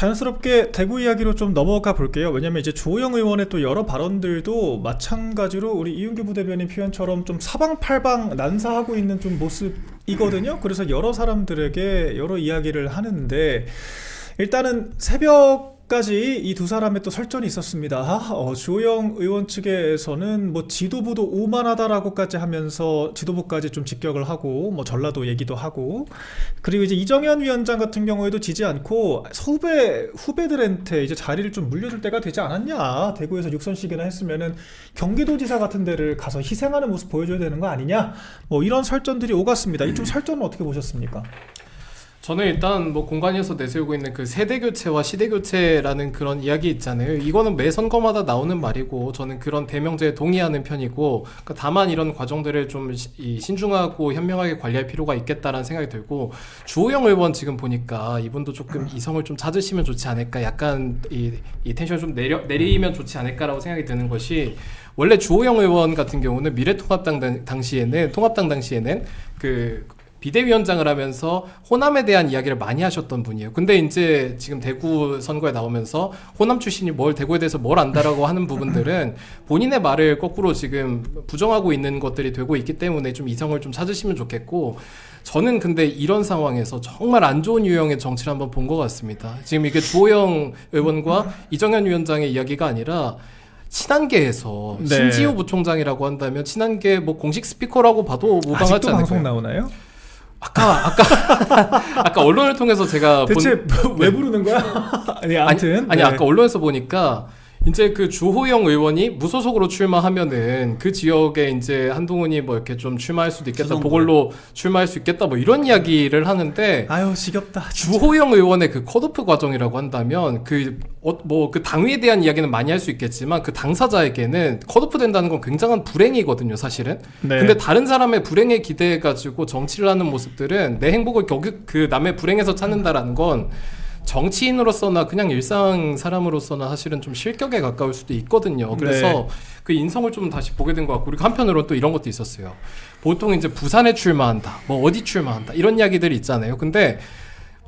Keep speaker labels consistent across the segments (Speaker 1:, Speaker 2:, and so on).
Speaker 1: 자연스럽게 대구 이야기로 좀 넘어가 볼게요. 왜냐면 이제 주호영 의원의 또 여러 발언들도 마찬가지로 우리 이윤규 부대변인 표현처럼 좀 사방팔방 난사하고 있는 좀 모습이거든요. 그래서 여러 사람들에게 여러 이야기를 하는데 일단은 새벽까지 이 두 사람의 또 설전이 있었습니다. 주호영 의원 측에서는 뭐 지도부도 오만하다라고까지 하면서 지도부까지 좀 직격을 하고 뭐 전라도 얘기도 하고, 그리고 이제 이정현 위원장 같은 경우에도 지지 않고 후배들한테 이제 자리를 좀 물려줄 때가 되지 않았냐, 대구에서 6선씩이나 했으면은 경기도지사 같은 데를 가서 희생하는 모습 보여줘야 되는 거 아니냐, 뭐 이런 설전들이 오갔습니다. 이쪽 설전은 어떻게 보셨습니까?
Speaker 2: 저는 일단 뭐 공관위에서 내세우고 있는 그 세대 교체와 시대 교체라는 그런 이야기 있잖아요. 이거는 매 선거마다 나오는 말이고 저는 그런 대명제에 동의하는 편이고, 그러니까 다만 이런 과정들을 좀 신중하고 현명하게 관리할 필요가 있겠다라는 생각이 들고, 주호영 의원 지금 보니까 이분도 조금 이성을 좀 찾으시면 좋지 않을까, 약간 이 텐션을 좀 내리면 좋지 않을까라고 생각이 드는 것이, 원래 주호영 의원 같은 경우는 미래통합당 당시에는 그 비대위원장을 하면서 호남에 대한 이야기를 많이 하셨던 분이에요. 근데 이제 지금 대구 선거에 나오면서 호남 출신이 뭘 대구에 대해서 뭘 안다라고 하는 부분들은 본인의 말을 거꾸로 지금 부정하고 있는 것들이 되고 있기 때문에 좀 이성을 좀 찾으시면 좋겠고, 저는 근데 이런 상황에서 정말 안 좋은 유형의 정치를 한번 본 것 같습니다. 지금 이게 주호영 의원과 이정현 위원장의 이야기가 아니라 친한계에서
Speaker 1: 네.
Speaker 2: 신지우 부총장이라고 한다면 친한계 뭐 공식 스피커라고 봐도 무방하지
Speaker 1: 아직도
Speaker 2: 않을까요?
Speaker 1: 방송 나오나요?
Speaker 2: 아까 언론을 통해서 제가
Speaker 1: 대체 왜 부르는 거야? 아니, 아무튼
Speaker 2: 아니
Speaker 1: 네.
Speaker 2: 아까 언론에서 보니까 이제 그 주호영 의원이 무소속으로 출마하면은 그 지역에 이제 한동훈이 뭐 이렇게 좀 출마할 수도 있겠다, 보궐로 출마할 수 있겠다, 뭐 이런 이야기를 하는데,
Speaker 1: 아유 지겹다.
Speaker 2: 주호영 의원의 그 컷오프 과정이라고 한다면 그 당위에 대한 이야기는 많이 할 수 있겠지만 그 당사자에게는 컷오프 된다는 건 굉장한 불행이거든요, 사실은.
Speaker 1: 네.
Speaker 2: 근데 다른 사람의 불행에 기대해가지고 정치를 하는 모습들은 내 행복을 그 남의 불행에서 찾는다라는 건 정치인으로서나 그냥 일상 사람으로서나 사실은 좀 실격에 가까울 수도 있거든요. 그래서
Speaker 1: 네.
Speaker 2: 그 인성을 좀 다시 보게 된 것 같고, 그리고 한편으로는 또 이런 것도 있었어요. 보통 이제 부산에 출마한다, 뭐 어디 출마한다, 이런 이야기들이 있잖아요. 근데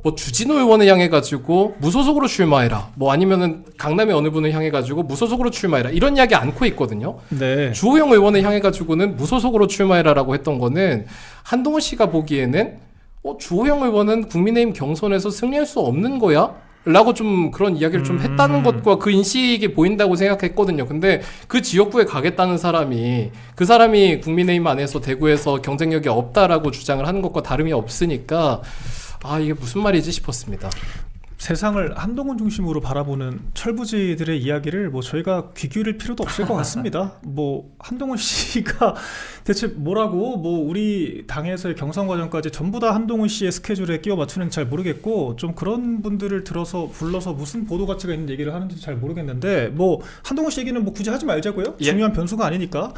Speaker 2: 뭐 주진우 의원을 향해 가지고 무소속으로 출마해라, 뭐 아니면은 강남의 어느 분을 향해 가지고 무소속으로 출마해라, 이런 이야기 않고 있거든요.
Speaker 1: 네.
Speaker 2: 주호영 의원을 향해 가지고는 무소속으로 출마해라라고 했던 거는 한동훈 씨가 보기에는 주호영 의원은 국민의힘 경선에서 승리할 수 없는 거야? 라고 좀 그런 이야기를 좀 했다는 것과 그 인식이 보인다고 생각했거든요. 근데 그 지역구에 가겠다는 사람이, 그 사람이 국민의힘 안에서 대구에서 경쟁력이 없다라고 주장을 하는 것과 다름이 없으니까 이게 무슨 말이지 싶었습니다.
Speaker 1: 세상을 한동훈 중심으로 바라보는 철부지들의 이야기를 뭐 저희가 귀 기울일 필요도 없을 것 같습니다. 뭐 한동훈 씨가 대체 뭐라고 뭐 우리 당에서의 경선 과정까지 전부 다 한동훈 씨의 스케줄에 끼워 맞추는지 잘 모르겠고, 좀 그런 분들을 불러서 무슨 보도 가치가 있는 얘기를 하는지 잘 모르겠는데, 뭐 한동훈 씨 얘기는 뭐 굳이 하지 말자고요.
Speaker 2: 예.
Speaker 1: 중요한 변수가 아니니까.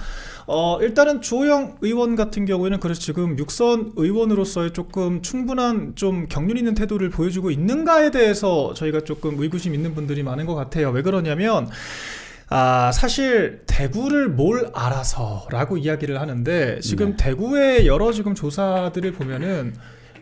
Speaker 1: 일단은 주호영 의원 같은 경우에는 그래서 지금 6선 의원으로서의 조금 충분한 좀 경륜 있는 태도를 보여주고 있는가에 대해서 저희가 조금 의구심 있는 분들이 많은 것 같아요. 왜 그러냐면 사실 대구를 뭘 알아서 라고 이야기를 하는데, 지금 대구의 여러 지금 조사들을 보면은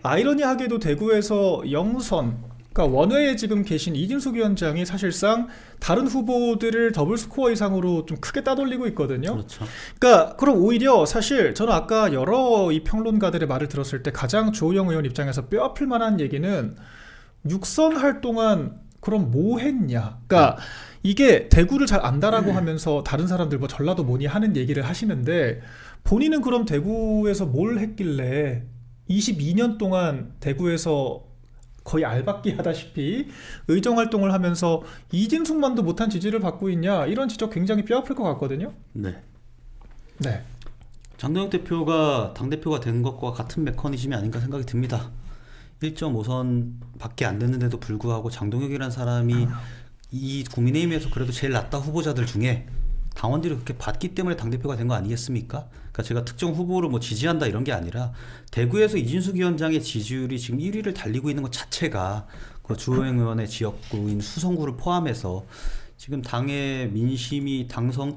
Speaker 1: 아이러니하게도 대구에서 영선, 그러니까 원외에 지금 계신 이진숙 위원장이 사실상 다른 후보들을 더블 스코어 이상으로 좀 크게 따돌리고 있거든요.
Speaker 3: 그렇죠.
Speaker 1: 그러니까 그럼 오히려 사실 저는 아까 여러 이 평론가들의 말을 들었을 때 가장 주호영 의원 입장에서 뼈 아플 만한 얘기는 6선 할 동안 그럼 뭐 했냐. 그러니까 이게 대구를 잘 안다라고 하면서 다른 사람들 뭐 전라도 뭐니 하는 얘기를 하시는데, 본인은 그럼 대구에서 뭘 했길래 22년 동안 대구에서 거의 알박기 하다시피 의정활동을 하면서 이진숙만도 못한 지지를 받고 있냐, 이런 지적 굉장히 뼈아플 것 같거든요.
Speaker 3: 네.
Speaker 1: 네.
Speaker 3: 장동혁 대표가 당대표가 된 것과 같은 메커니즘이 아닌가 생각이 듭니다. 1.5선 밖에 안 됐는데도 불구하고 장동혁이라는 사람이 이 국민의힘에서 그래도 제일 낫다 후보자들 중에 당원들이 그렇게 받기 때문에 당대표가 된 거 아니겠습니까? 그러니까 제가 특정 후보를 뭐 지지한다 이런 게 아니라 대구에서 이진숙 위원장의 지지율이 지금 1위를 달리고 있는 것 자체가 그 주호영 의원의 지역구인 수성구를 포함해서 지금 당의 민심이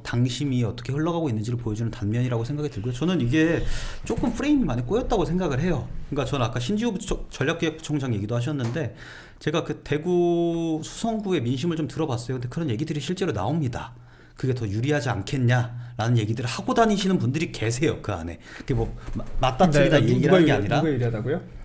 Speaker 3: 당심이 어떻게 흘러가고 있는지를 보여주는 단면이라고 생각이 들고요. 저는 이게 조금 프레임이 많이 꼬였다고 생각을 해요. 그러니까 저는 아까 신지우 전략기획부총장 얘기도 하셨는데 제가 그 대구 수성구의 민심을 좀 들어봤어요. 근데 그런 얘기들이 실제로 나옵니다. 그게 더 유리하지 않겠냐라는 얘기들을 하고 다니시는 분들이 계세요. 그 안에. 그게 뭐 맞다 틀리다 얘기를 하는 게 아니라
Speaker 1: 누가 얘기하다고요?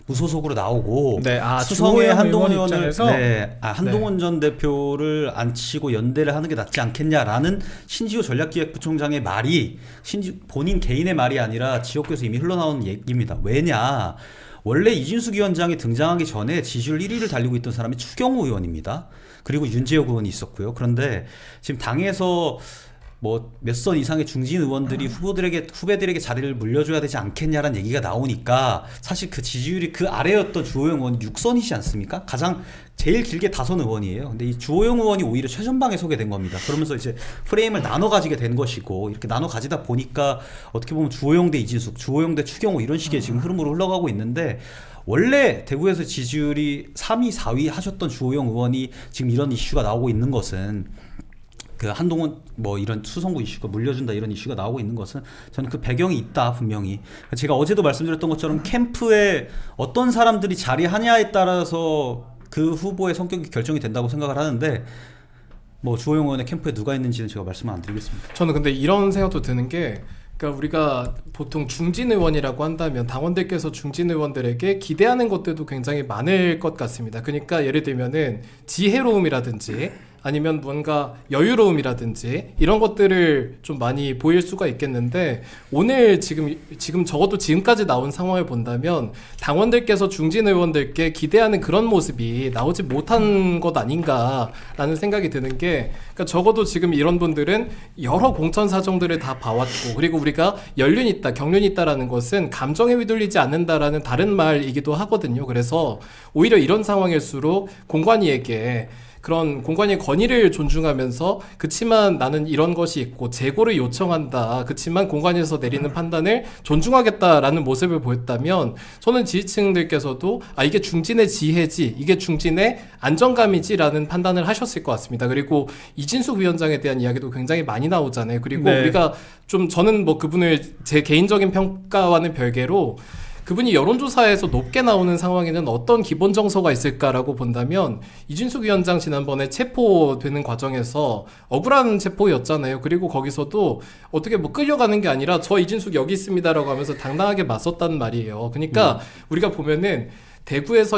Speaker 3: 무소속으로 나오고
Speaker 1: 네,
Speaker 3: 수성의
Speaker 1: 주호영
Speaker 3: 한동훈
Speaker 1: 의원
Speaker 3: 의원을
Speaker 1: 입장에서?
Speaker 3: 한동훈 전 대표를 앉히고 연대를 하는 게 낫지 않겠냐라는 신지호 전략기획부총장의 말이 본인 개인의 말이 아니라 지역구에서 이미 흘러나온 얘기입니다. 왜냐? 원래 이진숙 위원장이 등장하기 전에 지지율 1위를 달리고 있던 사람이 추경호 의원입니다. 그리고 윤재혁 의원이 있었고요. 그런데 지금 당에서 뭐 몇 선 이상의 중진 의원들이 후배들에게 자리를 물려줘야 되지 않겠냐라는 얘기가 나오니까 사실 그 지지율이 그 아래였던 주호영 의원이 6선이지 않습니까? 제일 길게 5선 의원이에요. 근데 이 주호영 의원이 오히려 최전방에 서게 된 겁니다. 그러면서 이제 프레임을 나눠 가지게 된 것이고 이렇게 나눠 가지다 보니까 어떻게 보면 주호영 대 이진숙, 주호영 대 추경호 이런 식의 지금 흐름으로 흘러가고 있는데 원래 대구에서 지지율이 3위, 4위 하셨던 주호영 의원이 지금 이런 이슈가 나오고 있는 것은 그 한동훈 뭐 이런 수성구 이슈가 물려준다 이런 이슈가 나오고 있는 것은 저는 그 배경이 있다 분명히. 제가 어제도 말씀드렸던 것처럼 캠프에 어떤 사람들이 자리하냐에 따라서 그 후보의 성격이 결정이 된다고 생각을 하는데 뭐 주호영 의원의 캠프에 누가 있는지는 제가 말씀을 안 드리겠습니다.
Speaker 2: 저는 근데 이런 생각도 드는 게 그러니까 우리가 보통 중진 의원이라고 한다면 당원들께서 중진 의원들에게 기대하는 것들도 굉장히 많을 것 같습니다. 그러니까 예를 들면은 지혜로움이라든지 아니면 뭔가 여유로움이라든지 이런 것들을 좀 많이 보일 수가 있겠는데 오늘 지금 적어도 지금까지 나온 상황을 본다면 당원들께서 중진 의원들께 기대하는 그런 모습이 나오지 못한 것 아닌가라는 생각이 드는 게 그러니까 적어도 지금 이런 분들은 여러 공천 사정들을 다 봐왔고 그리고 우리가 연륜 있다, 경륜 있다라는 것은 감정에 휘둘리지 않는다라는 다른 말이기도 하거든요. 그래서 오히려 이런 상황일수록 공관위에게 그런 공관위의 권위를 존중하면서 그치만 나는 이런 것이 있고 재고를 요청한다. 그치만 공관위에서 내리는 판단을 존중하겠다라는 모습을 보였다면 저는 지지층들께서도 이게 중진의 지혜지, 이게 중진의 안정감이지라는 판단을 하셨을 것 같습니다. 그리고 이진숙 위원장에 대한 이야기도 굉장히 많이 나오잖아요. 그리고
Speaker 1: 네.
Speaker 2: 우리가 좀 저는 뭐 그분을 제 개인적인 평가와는 별개로 그분이 여론조사에서 높게 나오는 상황에는 어떤 기본 정서가 있을까라고 본다면 이진숙 위원장 지난번에 체포되는 과정에서 억울한 체포였잖아요. 그리고 거기서도 어떻게 뭐 끌려가는 게 아니라 저 이진숙 여기 있습니다라고 하면서 당당하게 맞섰단 말이에요. 그러니까 우리가 보면은 대구에서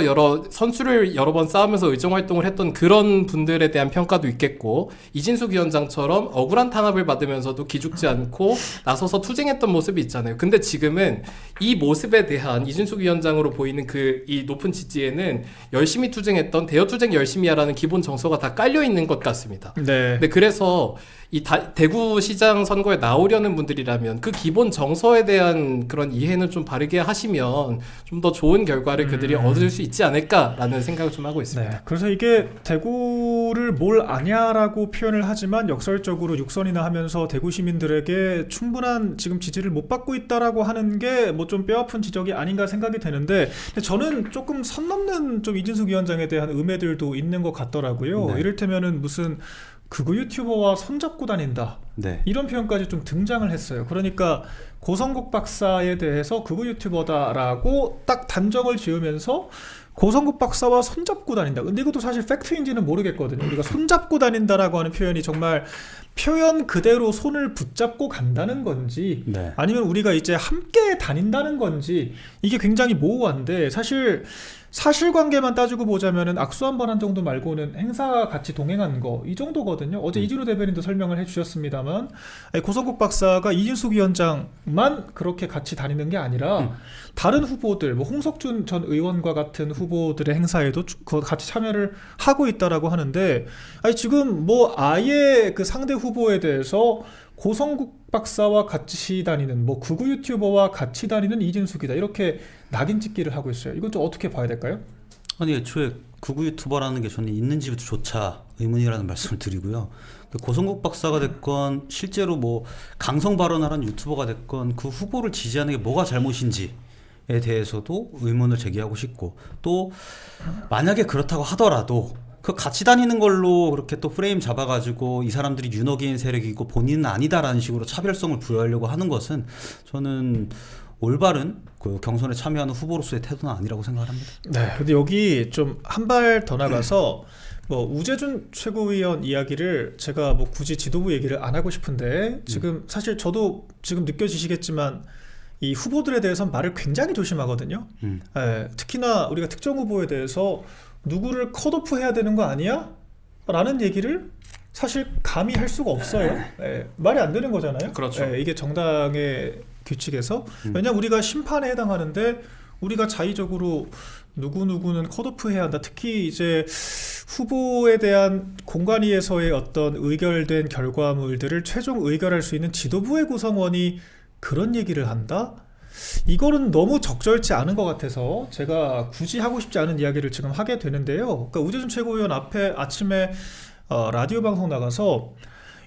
Speaker 2: 선수를 여러 번 싸우면서 의정활동을 했던 그런 분들에 대한 평가도 있겠고 이진숙 위원장처럼 억울한 탄압을 받으면서도 기죽지 않고 나서서 투쟁했던 모습이 있잖아요. 근데 지금은 이 모습에 대한 이진숙 위원장으로 보이는 이 높은 지지에는 열심히 투쟁했던 대여투쟁 열심히 하라는 기본 정서가 다 깔려 있는 것 같습니다.
Speaker 1: 네.
Speaker 2: 근데 그래서 대구시장 선거에 나오려는 분들이라면 그 기본 정서에 대한 그런 이해는 좀 바르게 하시면 좀 더 좋은 결과를 그들이 얻을 수 있지 않을까라는 생각을 좀 하고 있습니다.
Speaker 1: 네. 그래서 이게 대구를 뭘 아냐라고 표현을 하지만 역설적으로 6선이나 하면서 대구 시민들에게 충분한 지금 지지를 못 받고 있다라고 하는 게 뭐 좀 뼈아픈 지적이 아닌가 생각이 되는데 근데 저는 조금 선 넘는 좀 이진숙 위원장에 대한 음해들도 있는 것 같더라고요.
Speaker 3: 네.
Speaker 1: 이를테면은 무슨 극우 유튜버와 손잡고 다닌다.
Speaker 3: 네.
Speaker 1: 이런 표현까지 좀 등장을 했어요. 그러니까 고성국 박사에 대해서 극우 유튜버다라고 딱 단정을 지으면서 고성국 박사와 손잡고 다닌다. 근데 이것도 사실 팩트인지는 모르겠거든요. 우리가 손잡고 다닌다라고 하는 표현이 정말 표현 그대로 손을 붙잡고 간다는 건지
Speaker 3: 네.
Speaker 1: 아니면 우리가 이제 함께 다닌다는 건지 이게 굉장히 모호한데 사실 사실관계만 따지고 보자면은 악수 한 번 한 정도 말고는 행사 같이 동행한 거 이 정도거든요. 어제 이진우 대변인도 설명을 해주셨습니다만 고성국 박사가 이진숙 위원장만 그렇게 같이 다니는 게 아니라 다른 후보들, 뭐 홍석준 전 의원과 같은 후보들의 행사에도 같이 참여를 하고 있다라고 하는데 지금 뭐 아예 그 상대 후보에 대해서 고성국 박사와 같이 다니는 뭐 극우 유튜버와 같이 다니는 이진숙이다 이렇게 낙인 찍기를 하고 있어요. 이건 좀 어떻게 봐야 될까요?
Speaker 3: 아니 애초에 극우 유튜버라는 게 저는 있는지조차 의문이라는 말씀을 드리고요. 고성국 박사가 됐건 실제로 뭐 강성 발언하는 유튜버가 됐건 그 후보를 지지하는 게 뭐가 잘못인지에 대해서도 의문을 제기하고 싶고 또 만약에 그렇다고 하더라도 그 같이 다니는 걸로 그렇게 또 프레임 잡아가지고 이 사람들이 윤어게인 세력이고 본인은 아니다라는 식으로 차별성을 부여하려고 하는 것은 저는 올바른 그 경선에 참여하는 후보로서의 태도는 아니라고 생각합니다.
Speaker 1: 네, 근데 여기 좀 한 발 더 나가서 뭐 우재준 최고위원 이야기를 제가 뭐 굳이 지도부 얘기를 안 하고 싶은데 지금 사실 저도 지금 느껴지시겠지만 이 후보들에 대해서는 말을 굉장히 조심하거든요. 예, 특히나 우리가 특정 후보에 대해서 누구를 컷오프 해야 되는 거 아니야? 라는 얘기를 사실 감히 할 수가 없어요. 예, 말이 안 되는 거잖아요.
Speaker 2: 그렇죠.
Speaker 1: 예, 이게 정당의 규칙에서. 왜냐면 우리가 심판에 해당하는데 우리가 자의적으로 누구누구는 컷오프 해야 한다. 특히 이제 후보에 대한 공관위에서의 어떤 의결된 결과물들을 최종 의결할 수 있는 지도부의 구성원이 그런 얘기를 한다? 이거는 너무 적절치 않은 것 같아서 제가 굳이 하고 싶지 않은 이야기를 지금 하게 되는데요. 그러니까 우재준 최고위원 앞에 아침에 라디오 방송 나가서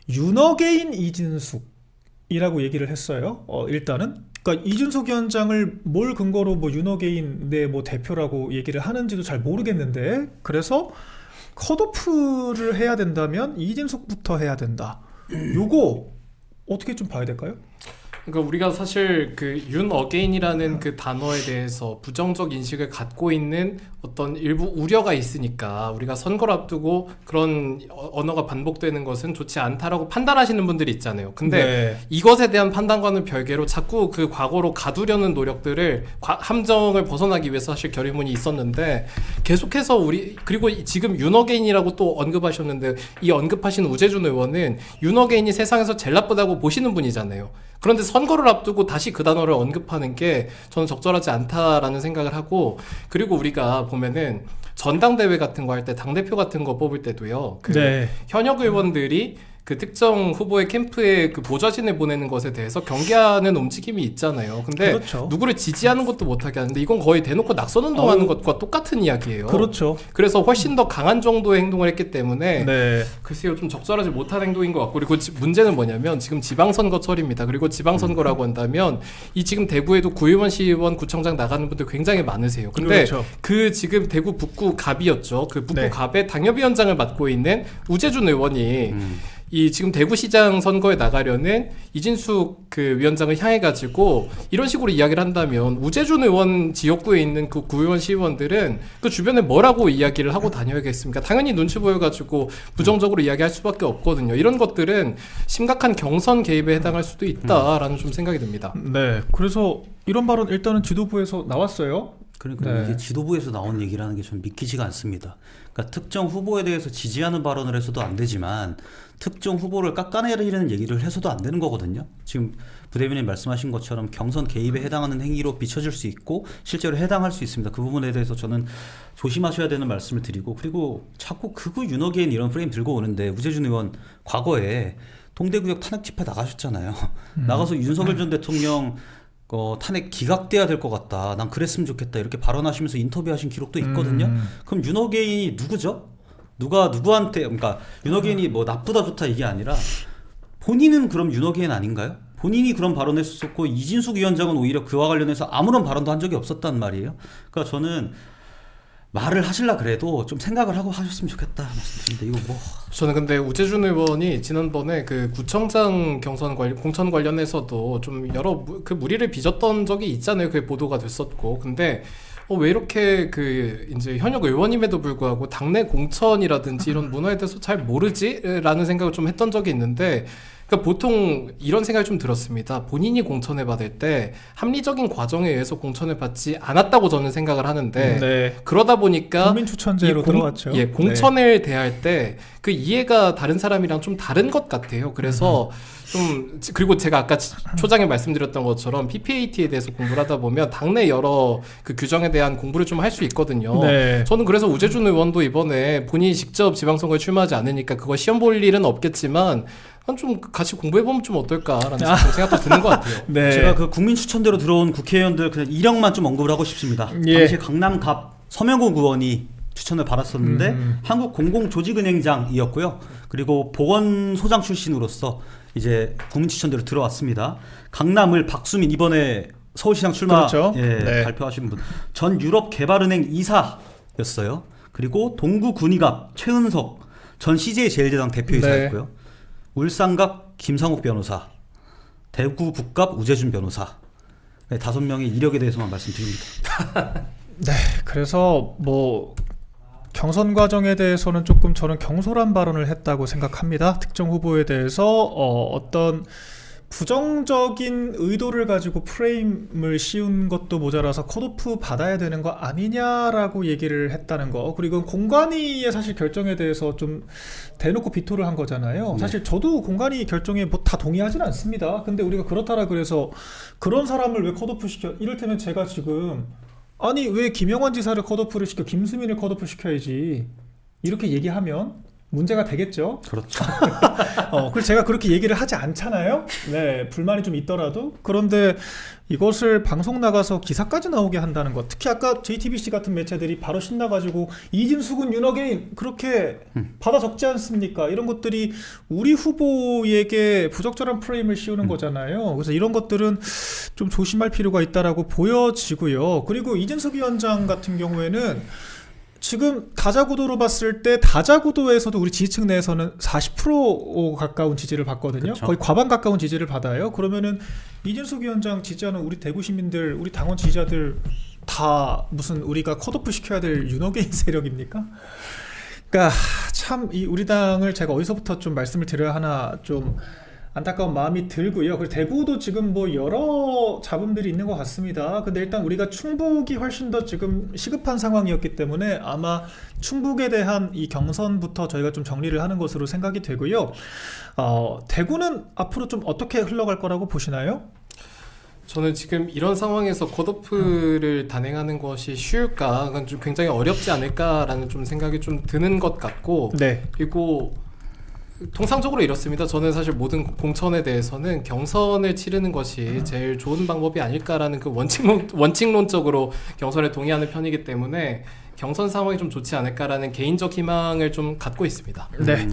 Speaker 1: 윤어게인 이진숙이라고 얘기를 했어요. 일단은 그러니까 이준석 위원장을 뭘 근거로 뭐 윤어게인 내 뭐 대표라고 얘기를 하는지도 잘 모르겠는데 그래서 컷오프를 해야 된다면 이진숙부터 해야 된다. 요거 어떻게 좀 봐야 될까요?
Speaker 2: 그러니까 우리가 사실 그 윤어게인이라는 그 단어에 대해서 부정적 인식을 갖고 있는 어떤 일부 우려가 있으니까 우리가 선거를 앞두고 그런 언어가 반복되는 것은 좋지 않다라고 판단하시는 분들이 있잖아요. 근데
Speaker 1: 네.
Speaker 2: 이것에 대한 판단과는 별개로 자꾸 그 과거로 가두려는 노력들을 함정을 벗어나기 위해서 사실 결의문이 있었는데 계속해서 그리고 지금 윤어게인이라고 또 언급하셨는데 이 언급하신 우재준 의원은 윤어게인이 세상에서 제일 나쁘다고 보시는 분이잖아요. 그런데 선거를 앞두고 다시 그 단어를 언급하는 게 저는 적절하지 않다라는 생각을 하고 그리고 우리가 보면은 전당대회 같은 거 할 때 당대표 같은 거 뽑을 때도요.
Speaker 1: 네.
Speaker 2: 현역 의원들이 그 특정 후보의 캠프에 그 보좌진을 보내는 것에 대해서 경계하는 움직임이 있잖아요. 근데
Speaker 1: 그렇죠.
Speaker 2: 누구를 지지하는 것도 못하게 하는데 이건 거의 대놓고 낙선 운동하는 것과 똑같은 이야기예요.
Speaker 1: 그렇죠.
Speaker 2: 그래서 훨씬 더 강한 정도의 행동을 했기 때문에
Speaker 1: 네.
Speaker 2: 글쎄요 좀 적절하지 못한 행동인 것 같고 그리고 문제는 뭐냐면 지금 지방선거철입니다. 그리고 지방선거라고 한다면 이 지금 대구에도 구의원, 시의원, 구청장 나가는 분들 굉장히 많으세요. 근데
Speaker 1: 그렇죠.
Speaker 2: 그 지금 대구 북구 갑이었죠. 그 북구
Speaker 1: 네.
Speaker 2: 갑의 당협위원장을 맡고 있는 우재준 의원이 이 지금 대구시장 선거에 나가려는 이진숙 그 위원장을 향해 가지고 이런 식으로 이야기를 한다면 우재준 의원 지역구에 있는 그 구의원 시의원들은 그 주변에 뭐라고 이야기를 하고 다녀야겠습니까? 당연히 눈치 보여가지고 부정적으로 이야기할 수밖에 없거든요. 이런 것들은 심각한 경선 개입에 해당할 수도 있다라는 좀 생각이 듭니다.
Speaker 1: 네. 그래서 이런 발언 일단은 지도부에서 나왔어요.
Speaker 3: 그러니까
Speaker 1: 네.
Speaker 3: 이게 지도부에서 나온 얘기라는 게 좀 믿기지가 않습니다. 그러니까 특정 후보에 대해서 지지하는 발언을 해서도 안 되지만 특정 후보를 깎아내리는 얘기를 해서도 안 되는 거거든요. 지금 부대변인 말씀하신 것처럼 경선 개입에 해당하는 행위로 비춰질 수 있고 실제로 해당할 수 있습니다. 그 부분에 대해서 저는 조심하셔야 되는 말씀을 드리고 그리고 자꾸 극우 윤어게인 이런 프레임 들고 오는데 우재준 의원 과거에 동대구역 탄핵 집회 나가셨잖아요. 나가서 윤석열 전 대통령 탄핵 기각돼야 될 것 같다. 난 그랬으면 좋겠다. 이렇게 발언하시면서 인터뷰하신 기록도 있거든요. 그럼 윤어게인이 누구죠? 누가 누구한테 그러니까 윤어게인이 뭐 나쁘다 좋다 이게 아니라 본인은 그럼 윤어게인 아닌가요? 본인이 그런 발언했었고 이진숙 위원장은 오히려 그와 관련해서 아무런 발언도 한 적이 없었단 말이에요. 그러니까 저는 말을 하실라 그래도 좀 생각을 하고 하셨으면 좋겠다 말씀드립니다. 이거 뭐
Speaker 2: 저는 근데 우재준 의원이 지난번에 그 구청장 경선 공천 관련해서도 좀 여러 그 무리를 빚었던 적이 있잖아요. 그게 보도가 됐었고. 근데 왜 이렇게 그 이제 현역 의원임에도 불구하고 당내 공천이라든지 이런 문화에 대해서 잘 모르지라는 생각을 좀 했던 적이 있는데 그러니까 보통 이런 생각이 좀 들었습니다. 본인이 공천을 받을 때 합리적인 과정에 의해서 공천을 받지 않았다고 저는 생각을 하는데
Speaker 1: 네.
Speaker 2: 그러다 보니까
Speaker 1: 국민 추천제로 들어갔죠.
Speaker 2: 예, 공천을 대할 때 그 이해가 다른 사람이랑 좀 다른 것 같아요. 그래서 좀 그리고 제가 아까 초장에 말씀드렸던 것처럼 PPAT에 대해서 공부를 하다 보면 당내 여러 그 규정에 대한 공부를 좀 할 수 있거든요.
Speaker 1: 네.
Speaker 2: 저는 그래서 우재준 의원도 이번에 본인이 직접 지방선거에 출마하지 않으니까 그거 시험 볼 일은 없겠지만 좀 같이 공부해보면 좀 어떨까라는 생각도 드는 것 같아요.
Speaker 1: 네.
Speaker 3: 제가 그 국민 추천대로 들어온 국회의원들 그냥 이력만 좀 언급을 하고 싶습니다.
Speaker 1: 예.
Speaker 3: 당시 강남갑 서명국 의원이 추천을 받았었는데 한국공공조직은행장이었고요. 그리고 보건소장 출신으로서 이제 국민 추천대로 들어왔습니다. 강남을 박수민 이번에 서울시장 출마
Speaker 1: 그렇죠.
Speaker 3: 예,
Speaker 1: 네.
Speaker 3: 발표하신 분 전 유럽개발은행 이사였어요. 그리고 동구 군의갑 최은석 전 CJ 제일대당 대표이사였고요. 울산갑 김상욱 변호사, 대구 북갑 우재준 변호사. 네, 5명의 이력에 대해서만 말씀드립니다.
Speaker 1: 네, 그래서 뭐 경선 과정에 대해서는 조금 저는 경솔한 발언을 했다고 생각합니다. 특정 후보에 대해서 어떤 부정적인 의도를 가지고 프레임을 씌운 것도 모자라서 컷오프 받아야 되는 거 아니냐라고 얘기를 했다는 거. 그리고 공관위의 사실 결정에 대해서 좀 대놓고 비토를 한 거잖아요.
Speaker 3: 네.
Speaker 1: 사실 저도 공관위 결정에 뭐 다 동의하진 않습니다. 근데 우리가 그렇다라 그래서 그런 사람을 왜 컷오프 시켜? 이를테면 제가 지금 아니 왜 김영환 지사를 컷오프를 시켜 김수민을 컷오프 시켜야지 이렇게 얘기하면 문제가 되겠죠.
Speaker 3: 그렇죠.
Speaker 1: 그래서 제가 그렇게 얘기를 하지 않잖아요. 네, 불만이 좀 있더라도. 그런데 이것을 방송 나가서 기사까지 나오게 한다는 것. 특히 아까 JTBC 같은 매체들이 바로 신나가지고 이진숙은 윤어게인 그렇게 받아 적지 않습니까? 이런 것들이 우리 후보에게 부적절한 프레임을 씌우는 거잖아요. 그래서 이런 것들은 좀 조심할 필요가 있다라고 보여지고요. 그리고 이진숙 위원장 같은 경우에는 지금 다자구도로 봤을 때 다자구도에서도 우리 지지층 내에서는 40% 가까운 지지를 받거든요.
Speaker 3: 그쵸.
Speaker 1: 거의 과반 가까운 지지를 받아요. 그러면은 이진숙 위원장 지지하는 우리 대구 시민들, 우리 당원 지지자들 다 무슨 우리가 컷오프 시켜야 될 윤호개인 세력입니까? 그러니까 참 이 우리 당을 제가 어디서부터 좀 말씀을 드려야 하나 좀 안타까운 마음이 들고요. 그리고 대구도 지금 뭐 여러 잡음들이 있는 것 같습니다. 근데 일단 우리가 충북이 훨씬 더 지금 시급한 상황이었기 때문에 아마 충북에 대한 이 경선부터 저희가 좀 정리를 하는 것으로 생각이 되고요. 대구는 앞으로 좀 어떻게 흘러갈 거라고 보시나요?
Speaker 2: 저는 지금 이런 상황에서 컷오프를 단행하는 것이 쉬울까? 그건 좀 굉장히 어렵지 않을까라는 좀 생각이 좀 드는 것 같고,
Speaker 1: 네.
Speaker 2: 그리고 통상적으로 이렇습니다. 저는 사실 모든 공천에 대해서는 경선을 치르는 것이 제일 좋은 방법이 아닐까라는 그 원칙론적으로 경선에 동의하는 편이기 때문에 경선 상황이 좀 좋지 않을까라는 개인적 희망을 좀 갖고 있습니다.
Speaker 1: 네.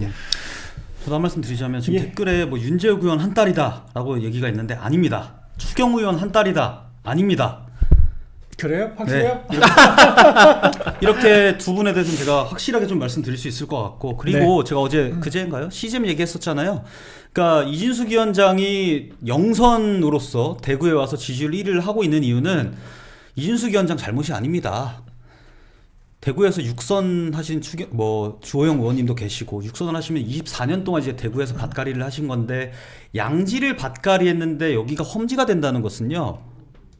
Speaker 3: 저도 한 말씀 드리자면 지금
Speaker 1: 예.
Speaker 3: 댓글에 뭐 윤재욱 의원 한 딸이다라고 얘기가 있는데 아닙니다. 추경 의원 한 딸이다 아닙니다.
Speaker 1: 그래요? 확실해요?
Speaker 3: 네. 이렇게 두 분에 대해서는 제가 확실하게 좀 말씀드릴 수 있을 것 같고 그리고 제가 어제 그제인가요? CGM 얘기했었잖아요. 그러니까 이진숙 위원장이 영선으로서 대구에 와서 지지율 1위를 하고 있는 이유는 이진숙 위원장 잘못이 아닙니다. 대구에서 육선 하신 주호영 의원님도 계시고 육선을 하시면 24년 동안 이제 대구에서 밭갈이를 하신 건데 양지를 밭갈이 했는데 여기가 험지가 된다는 것은요.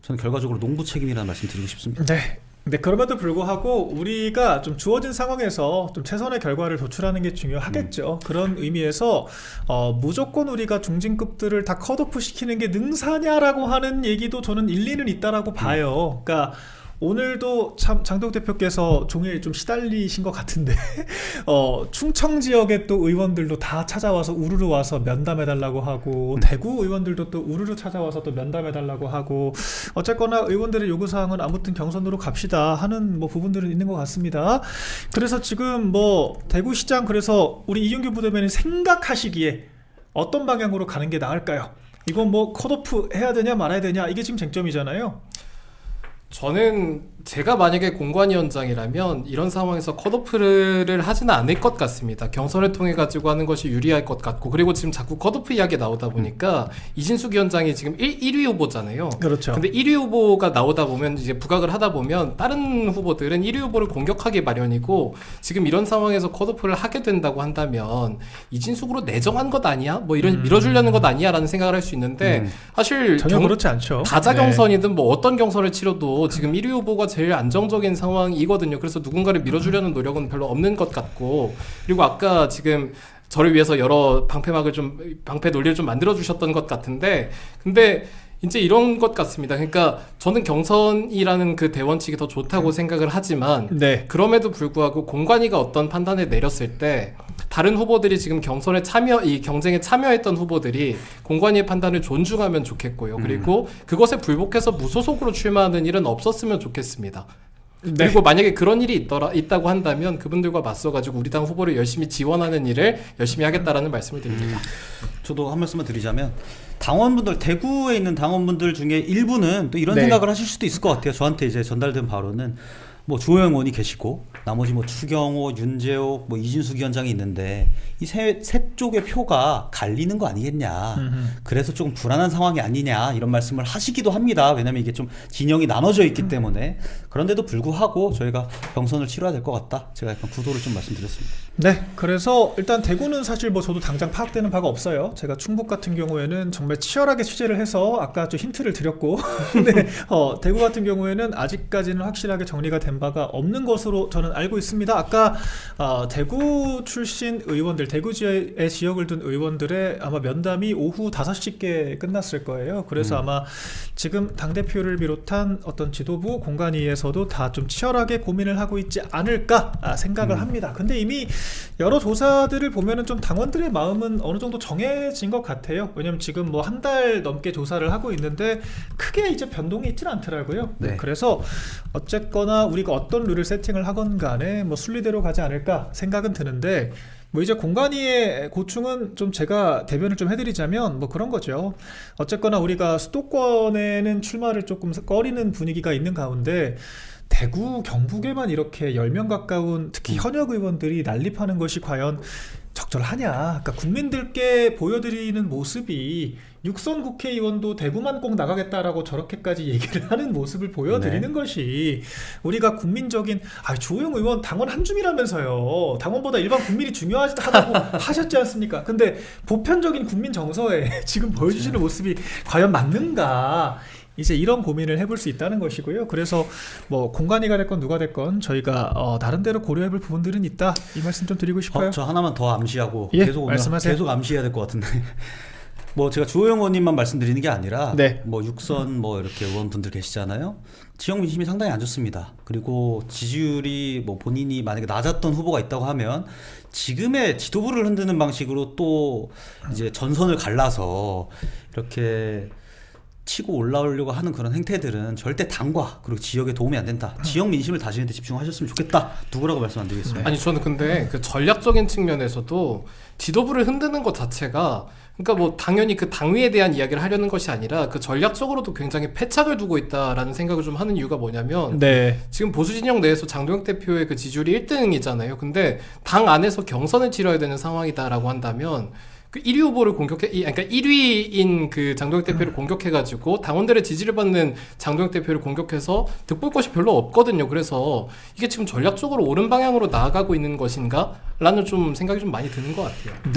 Speaker 3: 저는 결과적으로 농부 책임이라는 말씀 드리고 싶습니다.
Speaker 1: 네. 근데 그럼에도 불구하고 우리가 좀 주어진 상황에서 좀 최선의 결과를 도출하는 게 중요하겠죠. 그런 의미에서 무조건 우리가 중진급들을 다 컷오프 시키는 게 능사냐라고 하는 얘기도 저는 일리는 있다라고 봐요. 그러니까 오늘도 참 장동욱 대표께서 종일 좀 시달리신 것 같은데 충청 지역의 또 의원들도 다 찾아와서 우르르 와서 면담해달라고 하고 대구 의원들도 또 우르르 찾아와서 또 면담해달라고 하고 어쨌거나 의원들의 요구사항은 아무튼 경선으로 갑시다 하는 뭐 부분들은 있는 것 같습니다. 그래서 지금 뭐 대구시장 그래서 우리 이윤규 부대변인 생각하시기에 어떤 방향으로 가는 게 나을까요? 이건 뭐 컷오프 해야 되냐 말아야 되냐 이게 지금 쟁점이잖아요.
Speaker 2: 저는 제가 만약에 공관위원장이라면 이런 상황에서 컷오프를 하지는 않을 것 같습니다. 경선을 통해 가지고 하는 것이 유리할 것 같고 그리고 지금 자꾸 컷오프 이야기 나오다 보니까 이진숙 위원장이 지금 1위 후보잖아요.
Speaker 1: 그렇죠.
Speaker 2: 근데 1위 후보가 나오다 보면 이제 부각을 하다 보면 다른 후보들은 1위 후보를 공격하기 마련이고 지금 이런 상황에서 컷오프를 하게 된다고 한다면 이진숙으로 내정한 것 아니야? 뭐 이런 밀어주려는 것 아니야? 라는 생각을 할 수 있는데 사실
Speaker 1: 전혀 그렇지 않죠.
Speaker 2: 다자
Speaker 1: 네.
Speaker 2: 경선이든 뭐 어떤 경선을 치러도 지금 1위 후보가 제일 안정적인 상황이거든요. 그래서 누군가를 밀어주려는 노력은 별로 없는 것 같고 그리고 아까 지금 저를 위해서 여러 방패 논리를 좀 만들어 주셨던 것 같은데 근데 이제 이런 것 같습니다. 그러니까 저는 경선이라는 그 대원칙이 더 좋다고 생각을 하지만
Speaker 1: 네.
Speaker 2: 그럼에도 불구하고 공관위가 어떤 판단을 내렸을 때 다른 후보들이 지금 이 경쟁에 참여했던 후보들이 공관위의 판단을 존중하면 좋겠고요. 그리고 그것에 불복해서 무소속으로 출마하는 일은 없었으면 좋겠습니다.
Speaker 1: 네.
Speaker 2: 그리고 만약에 그런 일이 있다고 한다면 그분들과 맞서가지고 우리 당 후보를 열심히 지원하는 일을 열심히 하겠다라는 말씀을 드립니다.
Speaker 3: 저도 한 말씀만 드리자면 당원분들 대구에 있는 당원분들 중에 일부는 또 이런
Speaker 1: 네.
Speaker 3: 생각을 하실 수도 있을 것 같아요. 저한테 이제 전달된 바로는 뭐 주호영 의원이 계시고 나머지 뭐 추경호, 윤재옥, 뭐 이진숙 위원장이 있는데 이 세 쪽의 표가 갈리는 거 아니겠냐. 그래서 조금 불안한 상황이 아니냐 이런 말씀을 하시기도 합니다. 왜냐하면 이게 좀 진영이 나눠져 있기 때문에. 그런데도 불구하고 저희가 경선을 치러야 될 것 같다. 제가 약간 구도를 좀 말씀드렸습니다.
Speaker 1: 네, 그래서 일단 대구는 사실 뭐 저도 당장 파악되는 바가 없어요. 제가 충북 같은 경우에는 정말 치열하게 취재를 해서 아까 좀 힌트를 드렸고, 근데 대구 같은 경우에는 아직까지는 확실하게 정리가 된 바가 없는 것으로 저는 알고 있습니다. 아까 대구 출신 의원들, 대구 지역에 지역을 둔 의원들의 아마 면담이 오후 5시께 끝났을 거예요. 그래서 아마 지금 당대표를 비롯한 어떤 지도부 공관위에서도 다 좀 치열하게 고민을 하고 있지 않을까 생각을 합니다. 근데 이미 여러 조사들을 보면은 좀 당원들의 마음은 어느 정도 정해진 것 같아요. 왜냐면 지금 뭐 한 달 넘게 조사를 하고 있는데 크게 이제 변동이 있지는 않더라고요.
Speaker 3: 네.
Speaker 1: 그래서 어쨌거나 우리가 어떤 룰을 세팅을 하건 간에 뭐 순리대로 가지 않을까 생각은 드는데, 뭐 이제 공관위의 고충은 좀 제가 대변을 좀 해드리자면 뭐 그런 거죠. 어쨌거나 우리가 수도권에는 출마를 조금 꺼리는 분위기가 있는 가운데 대구, 경북에만 이렇게 10명 가까운 특히 현역 의원들이 난립하는 것이 과연 적절하냐. 그러니까 국민들께 보여드리는 모습이 육선 국회의원도 대구만 꼭 나가겠다라고 저렇게까지 얘기를 하는 모습을 보여드리는 것이 우리가 국민적인 주호영 의원 당원 한 줌이라면서요. 당원보다 일반 국민이 중요하다고 하셨지 않습니까? 근데 보편적인 국민 정서에 지금 보여주시는 모습이 과연 맞는가? 이제 이런 고민을 해볼 수 있다는 것이고요. 그래서 뭐 공관위가 됐건 누가 됐건 저희가 나름대로 고려해볼 부분들은 있다. 이 말씀 좀 드리고 싶어요.
Speaker 3: 저 하나만 더 암시하고
Speaker 1: 예,
Speaker 3: 계속 오면
Speaker 1: 말씀하세요.
Speaker 3: 계속 암시해야 될 것 같은데. 뭐 제가 주호영 의원님만 말씀드리는 게 아니라
Speaker 1: 네.
Speaker 3: 뭐 육선 뭐 이렇게 의원분들 계시잖아요. 지역 민심이 상당히 안 좋습니다. 그리고 지지율이 뭐 본인이 만약에 낮았던 후보가 있다고 하면 지금의 지도부를 흔드는 방식으로 또 이제 전선을 갈라서 이렇게 치고 올라오려고 하는 그런 행태들은 절대 당과 그리고 지역에 도움이 안 된다. 지역 민심을 다지는 데 집중하셨으면 좋겠다. 누구라고 말씀 안 드리겠습니다.
Speaker 2: 아니 저는 근데 그 전략적인 측면에서도 지도부를 흔드는 것 자체가, 그러니까 뭐 당연히 그 당위에 대한 이야기를 하려는 것이 아니라 그 전략적으로도 굉장히 패착을 두고 있다라는 생각을 좀 하는 이유가 뭐냐면,
Speaker 1: 네.
Speaker 2: 지금 보수 진영 내에서 장동혁 대표의 그 지지율이 1등이잖아요. 근데 당 안에서 경선을 치러야 되는 상황이다라고 한다면 그 1위 후보를 그러니까 1위인 그 장동혁 대표를 공격해가지고 당원들의 지지를 받는 장동혁 대표를 공격해서 득볼 것이 별로 없거든요. 그래서 이게 지금 전략적으로 옳은 방향으로 나아가고 있는 것인가? 라는 좀 생각이 좀 많이 드는 것 같아요.